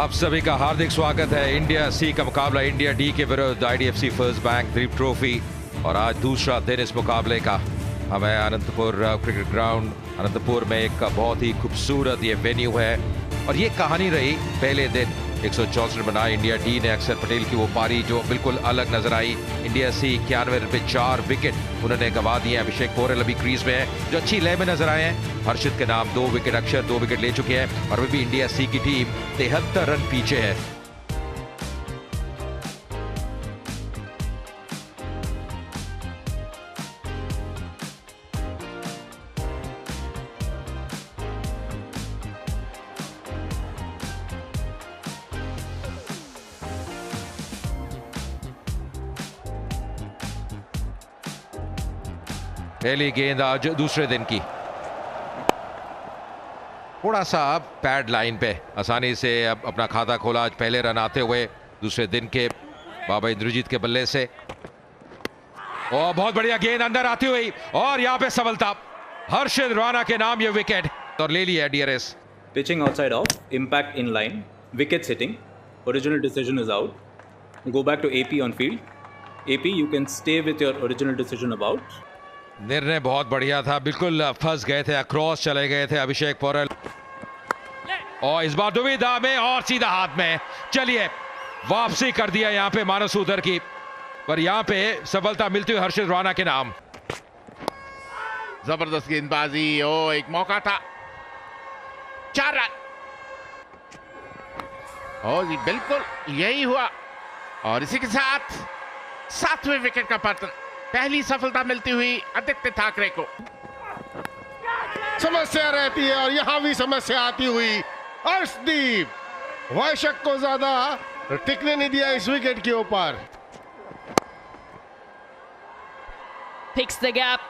आप सभी का हार्दिक स्वागत है। इंडिया सी का मुकाबला इंडिया डी के विरुद्ध आईडीएफसी फर्स्ट बैंक द्वीप ट्रॉफी और आज दूसरा दिन इस मुकाबले का। हम है अनंतपुर क्रिकेट ग्राउंड। अनंतपुर में एक बहुत ही खूबसूरत ये वेन्यू है और ये कहानी रही पहले दिन 164 रन बनाए इंडिया डी ने। अक्षर पटेल की वो पारी जो बिल्कुल अलग नजर आई। इंडिया सी 91 रन पे 4 विकेट उन्होंने गंवा दिए। अभिषेक पोरेल अभी क्रीज में है जो अच्छी लय में नजर आए हैं। हर्षित के नाम 2 विकेट, अक्षर 2 विकेट ले चुके हैं और अभी भी इंडिया सी की टीम 73 रन पीछे है। पहली गेंद आज दूसरे दिन की, थोड़ा सा पैड लाइन पे आसानी से अब अपना खाता खोला आज पहले रन आते हुए दूसरे दिन के बाबा इंद्रजीत के बल्ले से। और बहुत बढ़िया गेंद अंदर आती हुई और यहाँ पे सफलता। हर्षित राणा के नाम ये विकेट और ले लिया DRS. Pitching outside off, impact in line, wickets hitting, original decision is out. Go back to AP on field. AP, you can stay with your original decision about. निर्णय बहुत बढ़िया था, बिल्कुल फंस गए थे, अक्रॉस चले गए थे अभिषेक पोरेल और इस बार दुविधा में और सीधा हाथ में। चलिए वापसी कर दिया यहाँ पे मानस उधर की, पर यहाँ पे सफलता मिलती हुई हर्षित राणा के नाम। जबरदस्त गेंदबाजी, ओ एक मौका था, 4 रन। ओ जी बिल्कुल यही हुआ और इसी के साथ 7वें विकेट का पतन। पहली सफलता मिलती हुई आदित्य ठाकरे को। समस्या रहती है और यहां भी समस्या आती हुई। अर्शदीप वैशक को ज्यादा टिकने नहीं दिया इस विकेट के ऊपर। Picks the gap.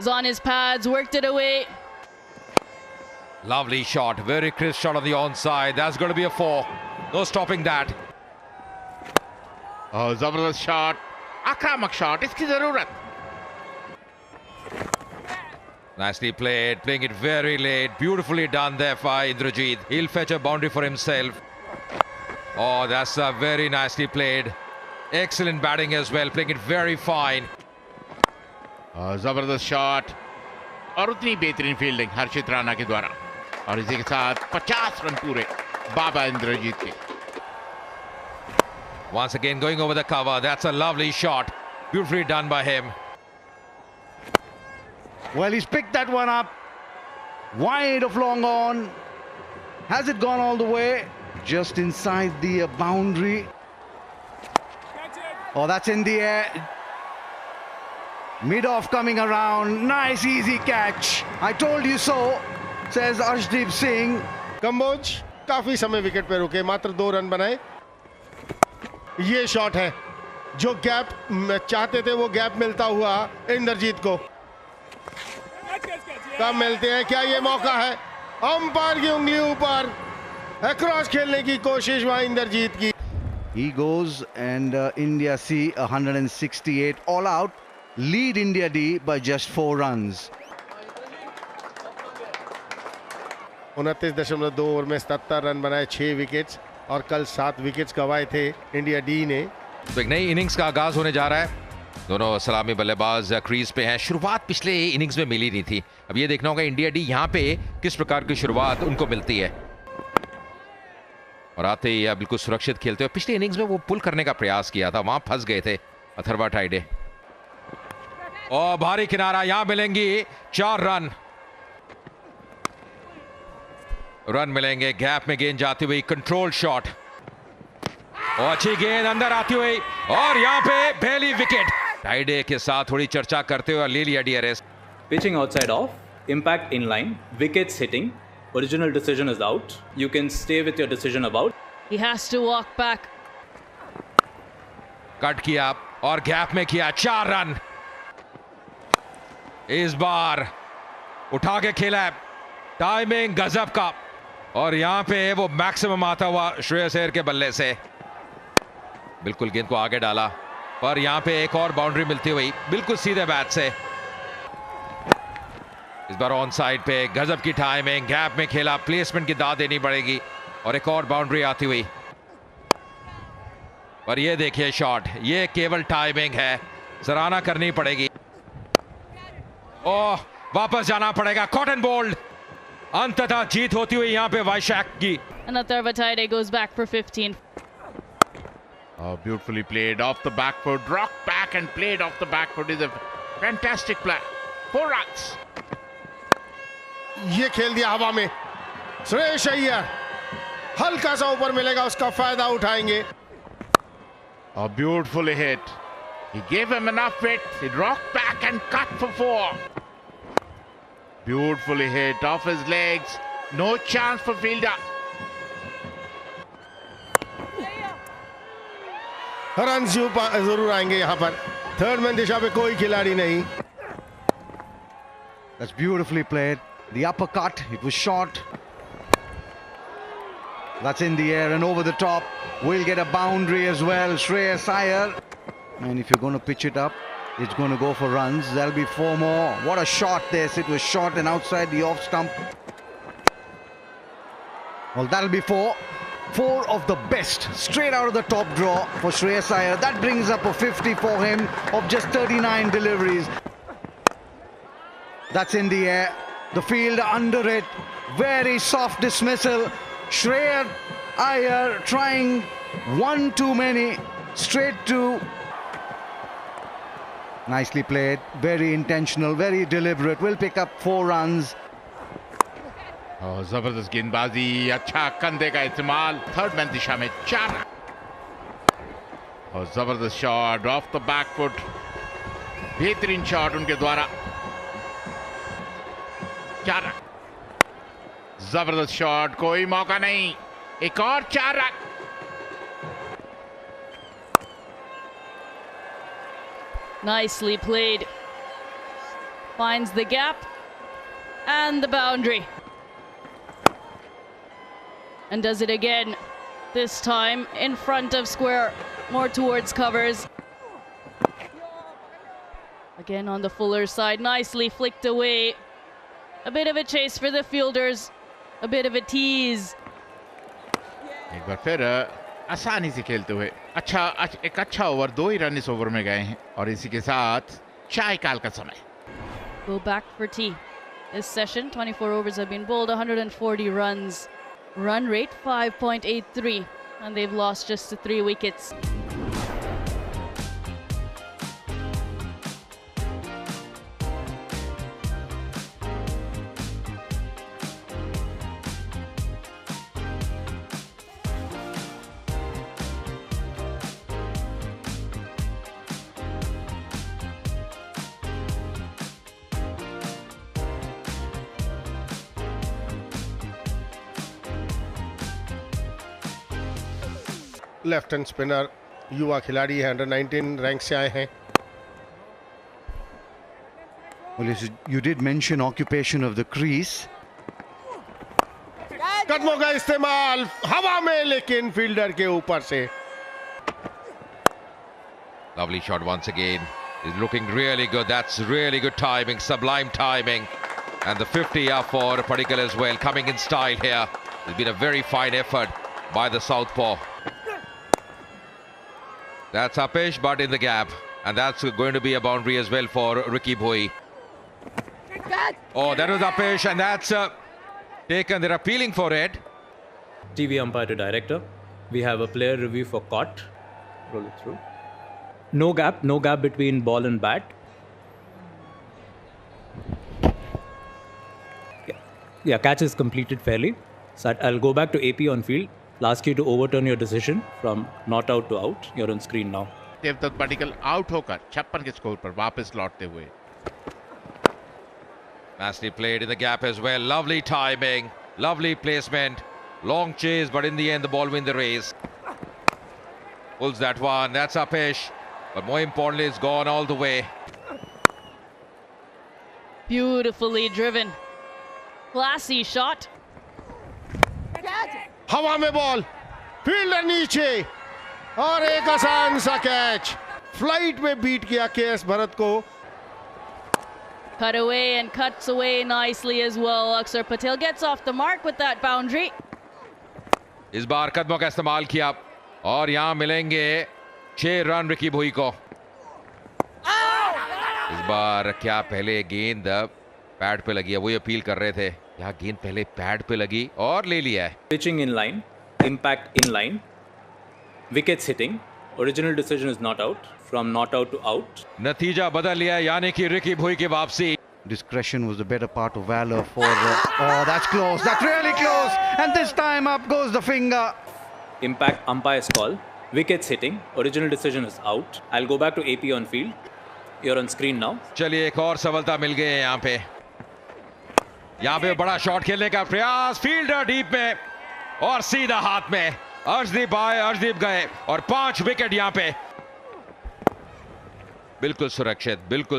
Is on his pads, worked it away. Lovely shot, very crisp shot on the onside. That's going to be a 4. No stopping that. और जबरदस्त शॉट, आक्रामक शॉट, इसकी जरूरत। Nicely played, playing it very late. Beautifully done there by Indrajit. He'll fetch a boundary for himself. Oh, that's very nicely played. Excellent batting as well, playing it very fine. और जबरदस्त shot और उतनी बेहतरीन fielding हर्षित राणा के द्वारा और इसी के साथ 50 रन पूरे बाबा इंद्रजीत के। Once again going over the cover. That's a lovely shot. Beautifully done by him. Well, he's picked that one up. Wide of long on. Has it gone all the way? Just inside the boundary. Oh, that's in the air. Mid-off coming around. Nice, easy catch. I told you so, says Arshdeep Singh. Kamboj काफी समय wicket पे रुके, मात्र 2 run बनाए। ये shot है जो gap चाहते थे, वो गैप मिलता हुआ इंद्रजीत को। कब मिलते हैं, क्या ये मौका है? अंपायर की उंगली ऊपर, अक्रॉस खेलने की कोशिश वहां इंद्रजीत की। He goes and India C 168 all out. Lead India D by just 4 runs. 29.2 over में 77 रन बनाए, 6 विकेट्स और कल 7 विकेट्स गंवाए थे इंडिया डी ने। तो एक नई इनिंग्स का आगाज होने जा रहा है। दोनों सलामी बल्लेबाज क्रीज पे हैं। शुरुआत पिछले इनिंग्स में मिली नहीं थी, अब ये देखना होगा इंडिया डी यहाँ पे किस प्रकार की शुरुआत उनको मिलती है। और आते ही बिल्कुल सुरक्षित खेलते हुए पिछले इनिंग्स में वो पुल करने का प्रयास किया था, वहां फंस गए थे अथर्वा टाइडे। और भारी किनारा, यहां मिलेंगी 4 रन। रन मिलेंगे, गैप में गेंद जाती हुई, कंट्रोल शॉट और अच्छी गेंद अंदर आती हुई और यहां पे पहली विकेट। टाइडे के साथ थोड़ी चर्चा करते हुए ले लिया DRS. Pitching outside off, impact in line, wickets hitting, original decision is out. You can stay with your decision about. He has to walk back. Cut किया और गैप में किया 4 रन। इस बार उठा के खेला, टाइमिंग गजब का और यहां पे वो मैक्सिमम आता हुआ श्रेयस अय्यर के बल्ले से बिल्कुल गेंद को आगे डाला, पर यहां पे एक और बाउंड्री मिलती हुई बिल्कुल सीधे बैट से। इस बार ऑन साइड पे गजब की टाइमिंग, गैप में खेला, प्लेसमेंट की दाद देनी पड़ेगी। और एक और बाउंड्री आती हुई। और ये देखिए शॉट, ये केवल टाइमिंग है, सराहना करनी पड़ेगी। ओह, वापस जाना पड़ेगा। कॉटन बोल्ड, अंततः जीत होती हुई यहाँ पे वैशाख की। And Atharva Taide goes back for 15. Oh, beautifully played off the back foot, rocked back and played off the back foot is a fantastic play. 4 runs. ये खेल दिया हवा में। श्रेयस अय्यर हल्का सा ऊपर मिलेगा, उसका फायदा उठाएंगे। Oh, beautifully hit. He gave him enough width. He rocked back and cut for 4. Beautifully hit off his legs. No chance for fielder. Run जरूर आएंगे यहाँ पर। थर्ड मैन दिशा पे कोई खिलाड़ी नहीं। That's beautifully played. The uppercut, it was short. That's in the air and over the top. We'll get a boundary as well. Shreyas Iyer. And if you're going to pitch it up, it's going to go for runs. There'll be 4 more. What a shot this. It was short and outside the off stump. Well, that'll be 4. 4 of the best straight out of the top draw for Shreyas Iyer. That brings up a 50 for him of just 39 deliveries. That's in the air. The field under it. Very soft dismissal. Shreyas Iyer trying one too many. Straight to. Nicely played. Very intentional. Very deliberate. Will pick up 4 runs. Oh, जबरदस्त गेंदबाजी, अच्छा कंधे का इस्तेमाल। Third man दिशा में 4 run. और जबरदस्त shot of the back foot, बेहतरीन शॉट उनके द्वारा। 4 रन। जबरदस्त शॉट, कोई मौका नहीं। एक और 4 run. Nicely played. Finds the gap and the boundary. And does it again. This time in front of square, more towards covers. Again on the fuller side, nicely flicked away. A bit of a chase for the fielders. A bit of a tease. एक बार फिर आसानी से खेलते हुए एक अच्छा over, 2 ही run इस over में गए हैं और इसी के साथ चाय काल का समय। Go back for tea. This session, 24 overs have been bowled, 140 runs. Run rate 5.83, and they've lost just to 3 wickets. Left hand spinner, युवा खिलाड़ी है, अंडर 19 रैंक से आए हैं। Well, you did mention occupation of the crease. कदमों का इस्तेमाल हवा में, लेकिन फील्डर के ऊपर से। Lovely shot once again. He's looking really good. That's really good timing, sublime timing. And the 50 up for Padikkal as well, coming in style here. It's been a very fine effort by the southpaw. That's uppish, but in the gap. And that's going to be a boundary as well for Ricky Bhoi. Oh, that was uppish, and that's taken. They're appealing for it. TV umpire to director. We have a player review for caught. Roll it through. No gap between ball and bat. Yeah, catch is completed fairly. So I'll go back to AP on field. I'll ask you to overturn your decision from not out to out. You're on screen now. Devdutt Padikkal out होकर 56 के score पर वापस लौटते हुए। Nicely played in the gap as well. Lovely timing, lovely placement. Long chase, but in the end the ball wins the race. Pulls that one. That's uppish, but more importantly, it's gone all the way. Beautifully driven. Classy shot. हवा में ball, fielder नीचे और एक आसान सा catch. Flight में beat किया KS Bharat को। Cut away and cuts away nicely as well. Akshar Patel gets off the mark with that boundary. इस बार कदमों का इस्तेमाल किया और यहां मिलेंगे 6 रन रिकी भोई को। इस बार क्या पहले गेंद पैड पे लगी है, वही अपील कर रहे थे। यहाँ गेंद पहले पैड पे लगी और ले लिया है। Pitching in line, impact in line, wickets hitting. Original decision is not out. From not out to out. नतीजा बदल लिया यानी कि रिकी भोई की वापसी। Discretion was the better part of valor for oh, that's close, that's really close, and this time up goes the finger. Impact umpire's call. Wickets hitting. Original decision is out. I'll go back to AP on field. You're on screen now. चलिए एक और सफलता मिल गई है यहाँ पे बड़ा shot खेलने का प्रयास, फील्डर डीप में और सीधा हाथ में। अर्शदीप आए, अर्शदीप गए और 5 विकेट यहाँ पे। बिल्कुल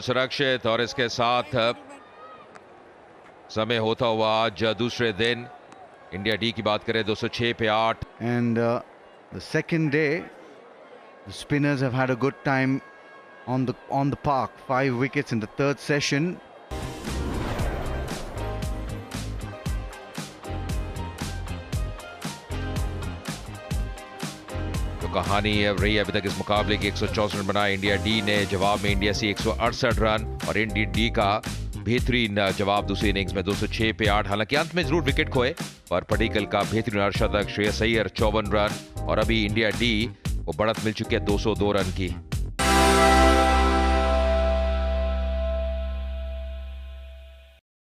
सुरक्षित और इसके साथ समय होता हुआ आज दूसरे दिन इंडिया डी की बात करें 206 पे 8। And the second day, the spinners have had a good time on the park. 5 wickets in the third session. तो कहानी रही अभी तक इस मुकाबले की 164 रन बनाए इंडिया डी ने, जवाब में इंडिया से 168 रन और इंडिया डी का बेहतरीन जवाब दूसरी इनिंग्स में 206 पे 8। हालांकि अंत में जरूर विकेट खोए पर पडिक्कल का बेहतरीन अर्धशतक, श्रेयस अय्यर 54 रन और अभी इंडिया डी को बढ़त मिल चुकी है 202 रन की।